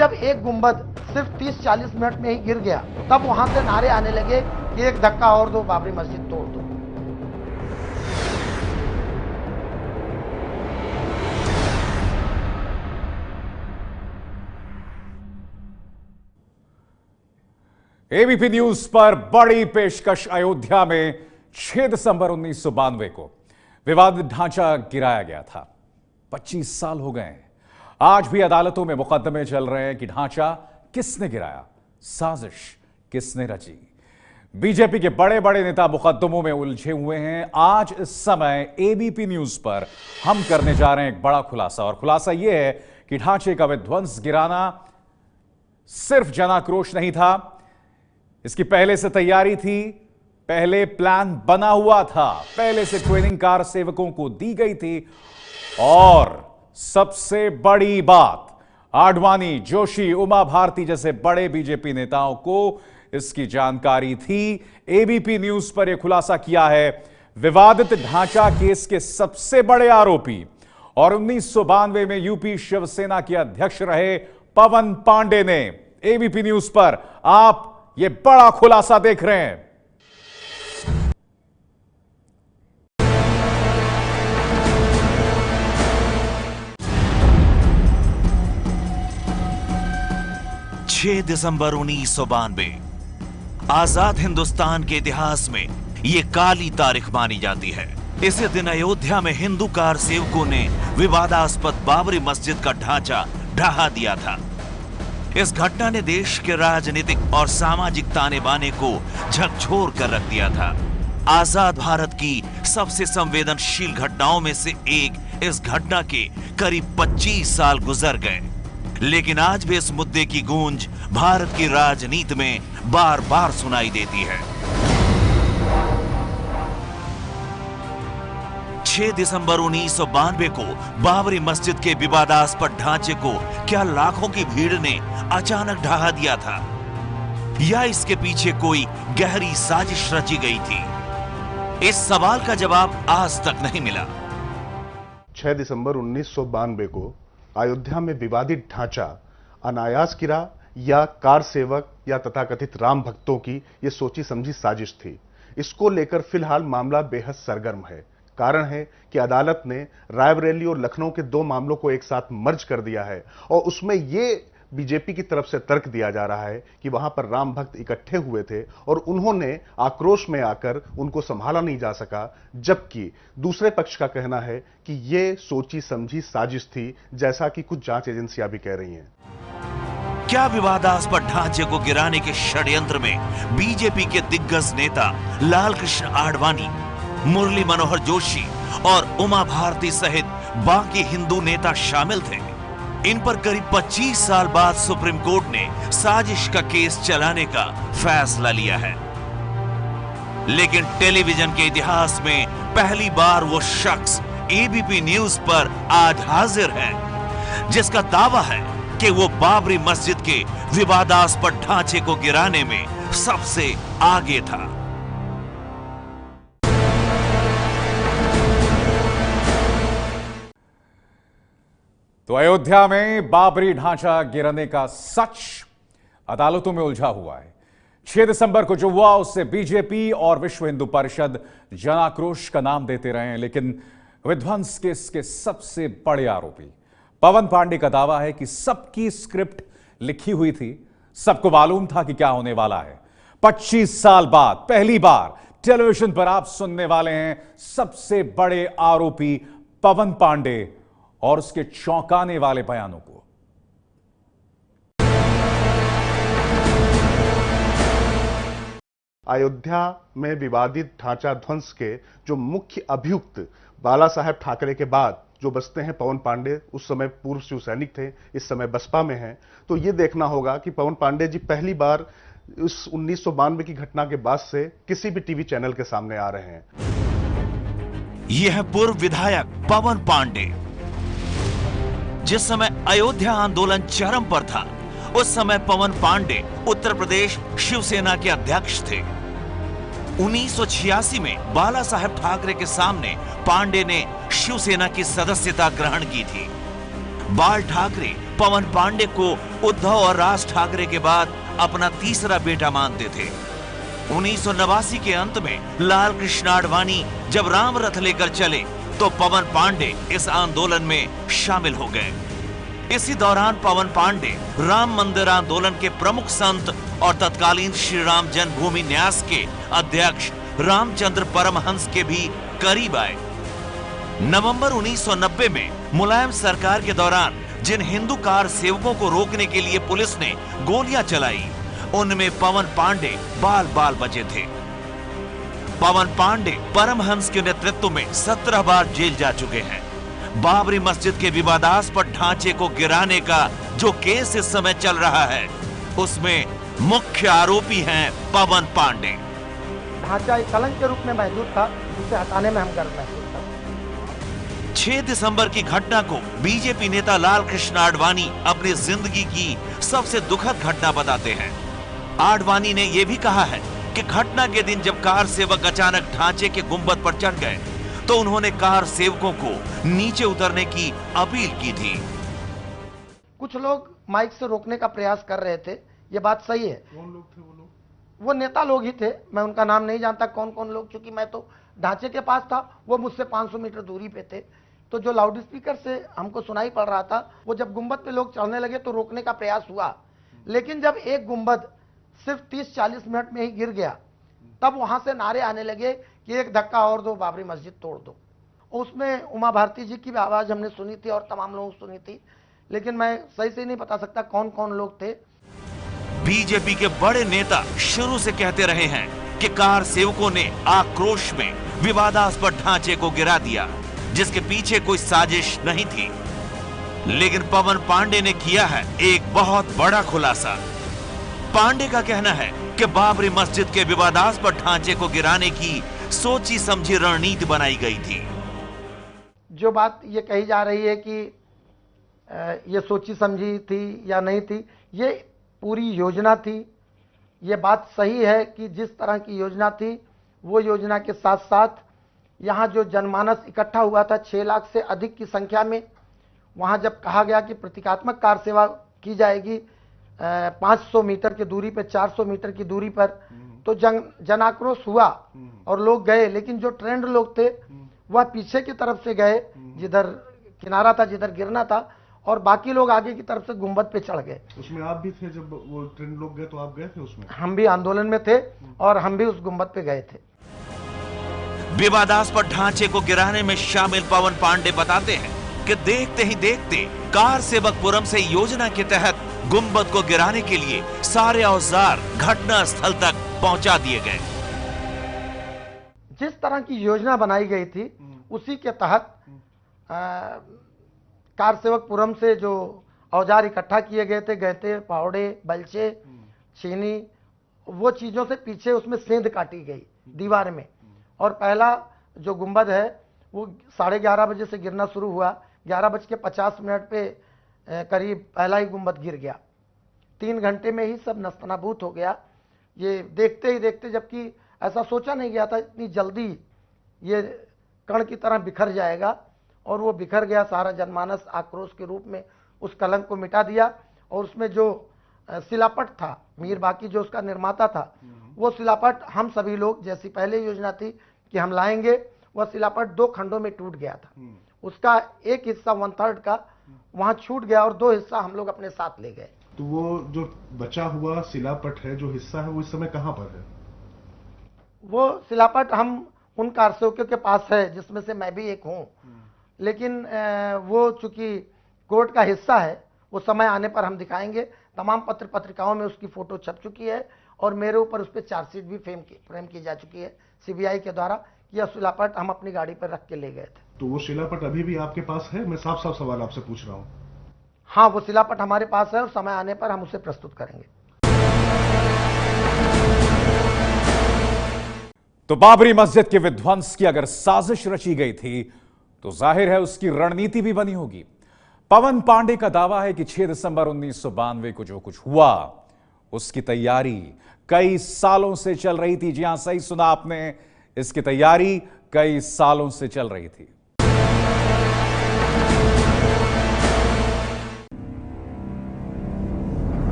जब एक गुंबद सिर्फ 30-40 मिनट में ही गिर गया, तब वहां से नारे आने लगे कि एक धक्का और दो, बाबरी मस्जिद तोड़ दो। एबीपी न्यूज पर बड़ी पेशकश। अयोध्या में 6 दिसंबर 1992 को विवादित ढांचा गिराया गया था। 25 साल हो गए हैं। आज भी अदालतों में मुकदमे चल रहे हैं कि ढांचा किसने गिराया, साजिश किसने रची। बीजेपी के बड़े बड़े नेता मुकदमों में उलझे हुए हैं। आज इस समय एबीपी न्यूज पर हम करने जा रहे हैं एक बड़ा खुलासा, और खुलासा यह है कि ढांचे का विध्वंस गिराना सिर्फ जनाक्रोश नहीं था, इसकी पहले से तैयारी थी, पहले प्लान बना हुआ था, पहले से ट्रेनिंग कार सेवकों को दी गई थी, और सबसे बड़ी बात, आडवाणी, जोशी, उमा भारती जैसे बड़े बीजेपी नेताओं को इसकी जानकारी थी। एबीपी न्यूज पर यह खुलासा किया है विवादित ढांचा केस के सबसे बड़े आरोपी और 1992 में यूपी शिवसेना के अध्यक्ष रहे पवन पांडे ने। एबीपी न्यूज पर आप ये बड़ा खुलासा देख रहे हैं। छह दिसंबर 1992 आजाद हिंदुस्तान के इतिहास में यह काली तारीख मानी जाती है। इसी दिन अयोध्या में हिंदू कार सेवकों ने विवादास्पद बाबरी मस्जिद का ढांचा ढहा दिया था। इस घटना ने देश के राजनीतिक और सामाजिक ताने बाने को झकझोर कर रख दिया था। आजाद भारत की सबसे संवेदनशील घटनाओं में से एक इस घटना के करीब 25 साल गुजर गए, लेकिन आज भी इस मुद्दे की गूंज भारत की राजनीति में बार बार सुनाई देती है। 6 दिसंबर 1992 को बाबरी मस्जिद के विवादास्पद ढांचे को क्या लाखों की भीड़ ने अचानक ढहा दिया था, या इसके पीछे कोई गहरी साजिश रची गई थी? इस सवाल का जवाब आज तक नहीं मिला। 6 दिसंबर 1992 को अयोध्या में विवादित ढांचा अनायास गिरा या कार सेवक या तथाकथित राम भक्तों की यह सोची समझी साजिश थी? इसको लेकर फिलहाल मामला बेहद सरगर्म है। कारण है कि अदालत ने रायबरेली और लखनऊ के 2 मामलों को एक साथ मर्ज कर दिया है, और उसमें यह बीजेपी की तरफ से तर्क दिया जा रहा है कि वहां पर राम भक्त इकट्ठे हुए थे और उन्होंने आक्रोश में आकर उनको संभाला नहीं जा सका, जबकि दूसरे पक्ष का कहना है कि यह सोची समझी साजिश थी, जैसा कि कुछ जांच एजेंसियां भी कह रही हैं। क्या विवादास्पद ढांचे को गिराने के षड्यंत्र में बीजेपी के दिग्गज नेता लाल कृष्ण आडवाणी, मुरली मनोहर जोशी और उमा भारती सहित बाकी हिंदू नेता शामिल थे? इन पर करीब 25 साल बाद सुप्रीम कोर्ट ने साजिश का केस चलाने का फैसला लिया है। लेकिन टेलीविजन के इतिहास में पहली बार वो शख्स एबीपी न्यूज पर आज हाजिर है जिसका दावा है कि वो बाबरी मस्जिद के विवादास्पद ढांचे को गिराने में सबसे आगे था। तो अयोध्या में बाबरी ढांचा गिराने का सच अदालतों में उलझा हुआ है। 6 दिसंबर को जो हुआ उससे बीजेपी और विश्व हिंदू परिषद जनाक्रोश का नाम देते रहे हैं, लेकिन विध्वंस केस के सबसे बड़े आरोपी पवन पांडे का दावा है कि सबकी स्क्रिप्ट लिखी हुई थी, सबको मालूम था कि क्या होने वाला है। 25 साल बाद पहली बार टेलीविजन पर आप सुनने वाले हैं सबसे बड़े आरोपी पवन पांडे और उसके चौंकाने वाले बयानों को। अयोध्या में विवादित ढांचा ध्वंस के जो मुख्य अभियुक्त बाला साहेब ठाकरे के बाद जो बचते हैं पवन पांडे, उस समय पूर्व शिव सैनिक थे, इस समय बसपा में हैं, तो यह देखना होगा कि पवन पांडे जी पहली बार उस 1992 की घटना के बाद से किसी भी टीवी चैनल के सामने आ रहे हैं। यह पूर्व विधायक पवन पांडे जिस समय अयोध्या आंदोलन चरम पर था, उस समय पवन पांडे उत्तर प्रदेश शिवसेना के अध्यक्ष थे। 1986 में बाला साहेब ठाकरे के सामने पांडे ने शिवसेना की सदस्यता ग्रहण की थी। बाल ठाकरे पवन पांडे को उद्धव और राज ठाकरे के बाद अपना तीसरा बेटा मानते थे। 1989 के अंत में लाल कृष्ण आडवाणी जब राम रथ लेकर चले तो पवन पांडे इस आंदोलन में शामिल हो गए। इसी दौरान पवन पांडे राम मंदिर आंदोलन के प्रमुख संत और तत्कालीन श्री राम जन्मभूमि न्यास के अध्यक्ष रामचंद्र परमहंस के भी करीब आए। नवंबर 1990 में मुलायम सरकार के दौरान जिन हिंदू कार सेवकों को रोकने के लिए पुलिस ने गोलियां चलाई, उनमें पवन पांडे बाल बाल बचे थे। पवन पांडे परमहंस के नेतृत्व में 17 बार जेल जा चुके हैं। बाबरी मस्जिद के विवादास्पद ढांचे को गिराने का जो केस इस समय चल रहा है, उसमें मुख्य आरोपी हैं पवन पांडे। ढांचा एक कलंक के रूप में मौजूद था, जिसे हटाने में हम गर्व महसूस करते हैं। 6 दिसंबर की घटना को बीजेपी नेता लाल कृष्ण आडवाणी अपनी जिंदगी की सबसे दुखद घटना बताते हैं। आडवाणी ने यह भी कहा है कि घटना के दिन जब कार सेवक अचानक ढांचे के गुंबद पर चढ़ गए तो उन्होंने कार सेवकों को नीचे उतरने की अपील की थी। कुछ लोग माइक से रोकने का प्रयास कर रहे थे, ये बात सही है। कौन लोग थे वो लोग? वो नेता लोग ही थे, मैं उनका नाम नहीं जानता कौन कौन लोग, क्योंकि मैं तो ढांचे के पास था, वो मुझसे 500 मीटर दूरी पे थे। तो जो लाउड स्पीकर से हमको सुनाई पड़ रहा था, वो जब गुंबद पे लोग चढ़ने लगे तो रोकने का प्रयास हुआ, लेकिन जब एक गुंबद सिर्फ 30-40 मिनट में ही गिर गया, तब वहां से नारे आने लगे कि एक धक्का और दो, बाबरी मस्जिद तोड़ दो। उसमें उमा भारती जी की भी आवाज हमने सुनी थी और तमाम लोगों सुनी थी, लेकिन मैं सही से नहीं बता सकता कौन कौन लोग थे। बीजेपी के बड़े नेता शुरू से कहते रहे हैं कि कार सेवकों ने आक्रोश में विवादास्पद ढांचे को गिरा दिया, जिसके पीछे कोई साजिश नहीं थी। लेकिन पवन पांडे ने किया है एक बहुत बड़ा खुलासा। पांडे का कहना है कि बाबरी मस्जिद के विवादास्पद ढांचे को गिराने की सोची समझी रणनीति बनाई गई थी। जो बात ये कही जा रही है कि ये सोची समझी थी या नहीं थी, ये पूरी योजना थी। ये बात सही है कि जिस तरह की योजना थी, वो योजना के साथ साथ यहाँ जो जनमानस इकट्ठा हुआ था 6 लाख से अधिक की संख्या में, वहाँ जब कहा गया कि प्रतीकात्मक कार सेवा की जाएगी 500 मीटर की दूरी पर, 400 मीटर की दूरी पर, तो जन आक्रोश हुआ और लोग गए। लेकिन जो ट्रेंड लोग थे वह पीछे की तरफ से गए, जिधर किनारा था, जिधर गिरना था, और बाकी लोग आगे की तरफ से गुंबद पे चढ़ गए। उसमें आप भी थे जब वो ट्रेंड लोग गए, तो आप गए थे उसमें? हम भी आंदोलन में थे और हम भी उस गुंबद पे गए थे। विवादास्पद ढांचे को गिराने में शामिल पवन पांडे बताते हैं कि देखते ही देखते कार सेवकपुरम से योजना के तहत गुंबद को गिराने के लिए सारे औजार घटना स्थल तक पहुंचा दिए गए। जिस तरह की योजना बनाई गई थी, उसी के तहत कार सेवकपुरम से जो औजार इकट्ठा किए गए थे, फावड़े, बल्चे, छीनी, वो चीजों से पीछे उसमें सेंध काटी गई दीवार में। और पहला जो गुंबद है वो 11:30 बजे से गिरना शुरू हुआ। 11:50 पे करीब पहला ही गुंबद गिर गया। 3 घंटे में ही सब नस्तनाबूत हो गया। ये देखते ही देखते, जबकि ऐसा सोचा नहीं गया था इतनी जल्दी ये कण की तरह बिखर जाएगा, और वो बिखर गया। सारा जनमानस आक्रोश के रूप में उस कलंक को मिटा दिया। और उसमें जो शिलापट था, मीर बाकी जो उसका निर्माता था, वो शिलापट हम सभी लोग, जैसी पहले योजना थी कि हम लाएंगे, वह शिलापट 2 खंडों में टूट गया था। उसका एक हिस्सा 1/3 का वहां छूट गया और 2 हिस्सा हम लोग अपने साथ ले गए। तो वो जो बचा हुआ शिलापट है, जो हिस्सा है, वो इस समय कहां पर है? वो शिलापट हम उन कारसेवकों के पास है, जिसमें से मैं भी एक हूं। लेकिन वो चूंकि कोर्ट का हिस्सा है, वो समय आने पर हम दिखाएंगे। तमाम पत्र पत्रिकाओं में उसकी फोटो छप चुकी है और मेरे ऊपर उस पर चार्जशीट भी फ्रेम की जा चुकी है सीबीआई के द्वारा। यह शिलापट हम अपनी गाड़ी पर रख के ले गए थे। तो वो शिलापट अभी भी आपके पास है? मैं साफ साफ सवाल आपसे पूछ रहा हूं। हाँ, वो शिलापट हमारे पास है और समय आने पर हम उसे प्रस्तुत करेंगे। तो बाबरी मस्जिद के विध्वंस की अगर साजिश रची गई थी तो जाहिर है उसकी रणनीति भी बनी होगी। पवन पांडे का दावा है कि 6 दिसंबर 1992 को जो कुछ हुआ, उसकी तैयारी कई सालों से चल रही थी। जी हां, सही सुना आपने, इसकी तैयारी कई सालों से चल रही थी।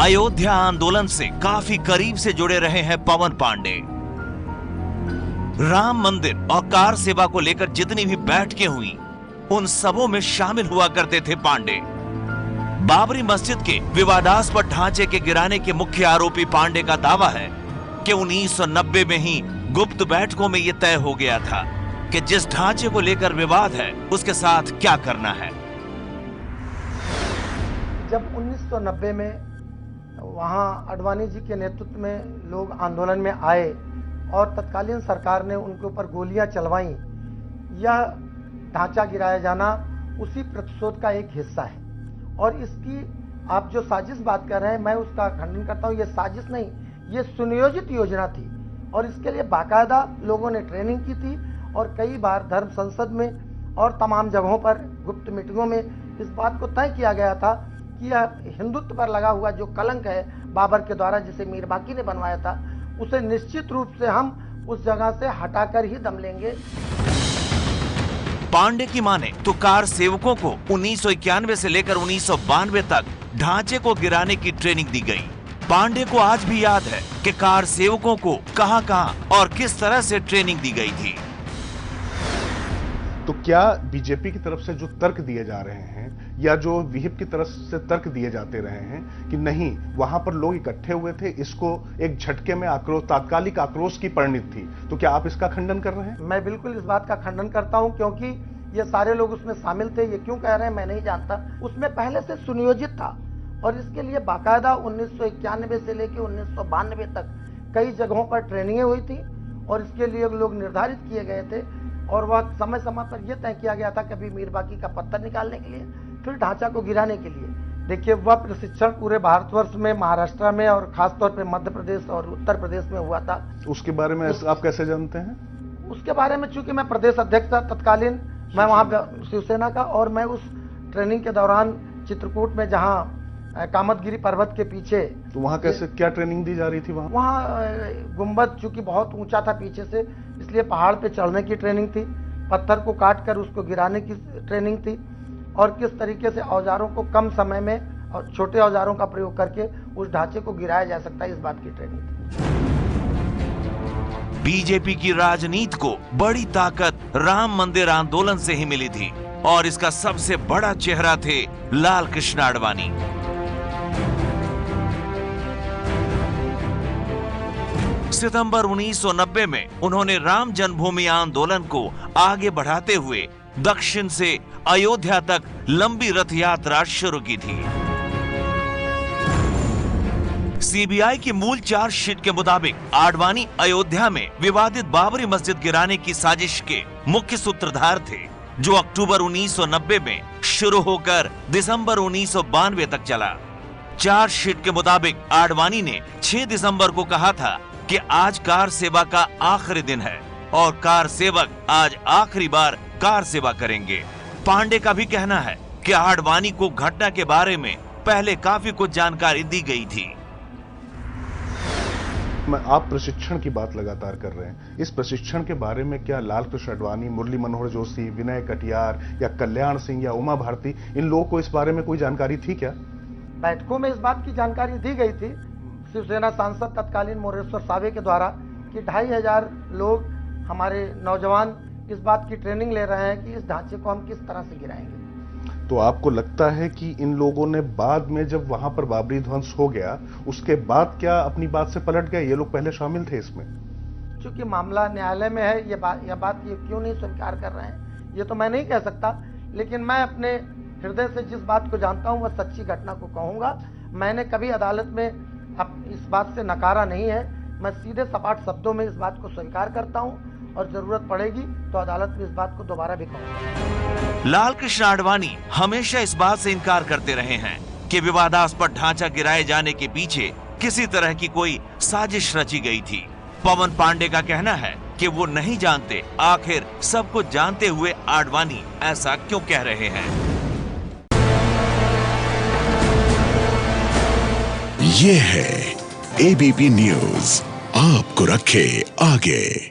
अयोध्या आंदोलन से काफी करीब से जुड़े रहे हैं पवन पांडे। राम मंदिर और कार सेवा को लेकर जितनी भी बैठकें हुई, उन सबों में शामिल हुआ करते थे पांडे। बाबरी मस्जिद के विवादास्पद ढांचे के गिराने के मुख्य आरोपी पांडे का दावा है कि 1990 में ही गुप्त बैठकों में यह तय हो गया था कि जिस ढांचे को लेकर विवाद है उसके साथ क्या करना है। जब 1990 में वहाँ आडवाणी जी के नेतृत्व में लोग आंदोलन में आए और तत्कालीन सरकार ने उनके ऊपर गोलियां चलवाई, यह ढांचा गिराया जाना उसी प्रतिशोध का एक हिस्सा है। और इसकी आप जो साजिश बात कर रहे हैं, मैं उसका खंडन करता हूँ। ये साजिश नहीं, ये सुनियोजित योजना थी और इसके लिए बाकायदा लोगों ने ट्रेनिंग की थी और कई बार धर्म संसद में और तमाम जगहों पर गुप्त मीटिंगों में इस बात को तय किया गया था कि यह हिंदुत्व पर लगा हुआ जो कलंक है बाबर के द्वारा, जिसे मीर बाकी ने बनवाया था, उसे निश्चित रूप से हम उस जगह से हटाकर ही दम लेंगे। पांडे की माने तो कार सेवकों को 1991 से लेकर 1992 तक ढांचे को गिराने की ट्रेनिंग दी गई। पांडे को आज भी याद है कि कार सेवकों को कहां-कहां और किस तरह से ट्रेनिंग दी गई थी। तो क्या बीजेपी की तरफ से जो तर्क दिए जा रहे हैं या जो विहिप की तरफ से तर्क दिए जाते रहे हैं कि नहीं वहां पर लोग इकट्ठे हुए थे, इसको एक झटके में आक्रोश, तात्कालिक आक्रोश की परिणति थी, तो क्या आप इसका खंडन कर रहे हैं? मैं बिल्कुल इस बात का खंडन करता हूं, क्योंकि ये सारे लोग उसमें शामिल थे। ये क्यों कह रहे हैं मैं नहीं जानता, उसमें पहले से सुनियोजित था और इसके लिए बाकायदा 1991 से लेकर 1992 तक कई जगहों पर ट्रेनिंगें हुई थी और इसके लिए लोग निर्धारित किए गए थे और वह समय समय पर यह तय किया गया था कभी मीर बाकी का पत्थर निकालने के लिए, फिर ढांचा को गिराने के लिए। देखिए, वह प्रशिक्षण पूरे भारतवर्ष में, महाराष्ट्र में और खासतौर पे मध्य प्रदेश और उत्तर प्रदेश में हुआ था। उसके बारे में आप कैसे जानते हैं? उसके बारे में चूंकि मैं प्रदेश अध्यक्ष था तत्कालीन, मैं वहाँ शिवसेना का, और मैं उस ट्रेनिंग के दौरान चित्रकूट में जहाँ कामतगिरी पर्वत के पीछे, तो वहाँ कैसे क्या ट्रेनिंग दी जा रही थी? वहाँ गुम्बद चूंकि बहुत ऊंचा था पीछे से, इसलिए पहाड़ पे चढ़ने की ट्रेनिंग थी, पत्थर को काट कर उसको गिराने की ट्रेनिंग थी और किस तरीके से औजारों को कम समय में और छोटे औजारों का प्रयोग करके उस ढांचे को गिराया जा सकता है, इस बात की ट्रेनिंग थी। बीजेपी की राजनीति को बड़ी ताकत राम मंदिर आंदोलन से ही मिली थी और इसका सबसे बड़ा चेहरा थे लाल कृष्ण आडवाणी। सितंबर 1990 में उन्होंने राम जन्मभूमि आंदोलन को आगे बढ़ाते हुए दक्षिण से अयोध्या तक लंबी रथ यात्रा शुरू की थी। सीबीआई की मूल चार्जशीट के मुताबिक आडवाणी अयोध्या में विवादित बाबरी मस्जिद गिराने की साजिश के मुख्य सूत्रधार थे, जो अक्टूबर 1990 में शुरू होकर दिसंबर 1992 तक चला। चार्जशीट के मुताबिक आडवाणी ने 6 दिसंबर को कहा था कि आज कार सेवा का आखिरी दिन है और कार सेवक आज आखिरी बार कार सेवा करेंगे। पांडे का भी कहना है कि आडवाणी को घटना के बारे में पहले काफी कुछ जानकारी दी गई थी। आप प्रशिक्षण की बात लगातार कर रहे हैं, इस प्रशिक्षण के बारे में क्या लाल कृष्ण आडवाणी, मुरली मनोहर जोशी, विनय कटियार या कल्याण सिंह या उमा भारती, इन लोगों को इस बारे में कोई जानकारी थी क्या? बैठकों में इस बात की जानकारी दी गई थी शिवसेना सांसद तत्कालीन मोरेश्वर सावे के द्वारा कि 2500 लोग हमारे नौजवान इस बात की ट्रेनिंग ले रहे हैं कि इस ढांचे को हम किस तरह से गिराएंगे। तो आपको लगता है कि इन लोगों ने बाद में जब वहां पर बाबरी ध्वंस हो गया उसके बाद क्या अपनी बात से पलट गए? ये लोग पहले शामिल थे इसमें? चूंकि मामला न्यायालय में है, ये बात ये क्यों नहीं स्वीकार कर रहे हैं ये तो मैं नहीं कह सकता, लेकिन मैं अपने हृदय से जिस बात को जानता हूं वह सच्ची घटना को कहूंगा। मैंने कभी अदालत में इस बात से नकारा नहीं है, मैं सीधे सपाट शब्दों में इस बात को स्वीकार करता हूं और जरूरत पड़ेगी तो अदालत में इस बात को दोबारा भी कहूंगा। लाल कृष्ण आडवाणी हमेशा इस बात से इनकार करते रहे हैं कि विवादास्पद ढांचा गिराए जाने के पीछे किसी तरह की कोई साजिश रची गई थी। पवन पांडे का कहना है कि वो नहीं जानते आखिर सब कुछ जानते हुए आडवाणी ऐसा क्यों कह रहे हैं। ये है एबीपी न्यूज, आपको रखे आगे।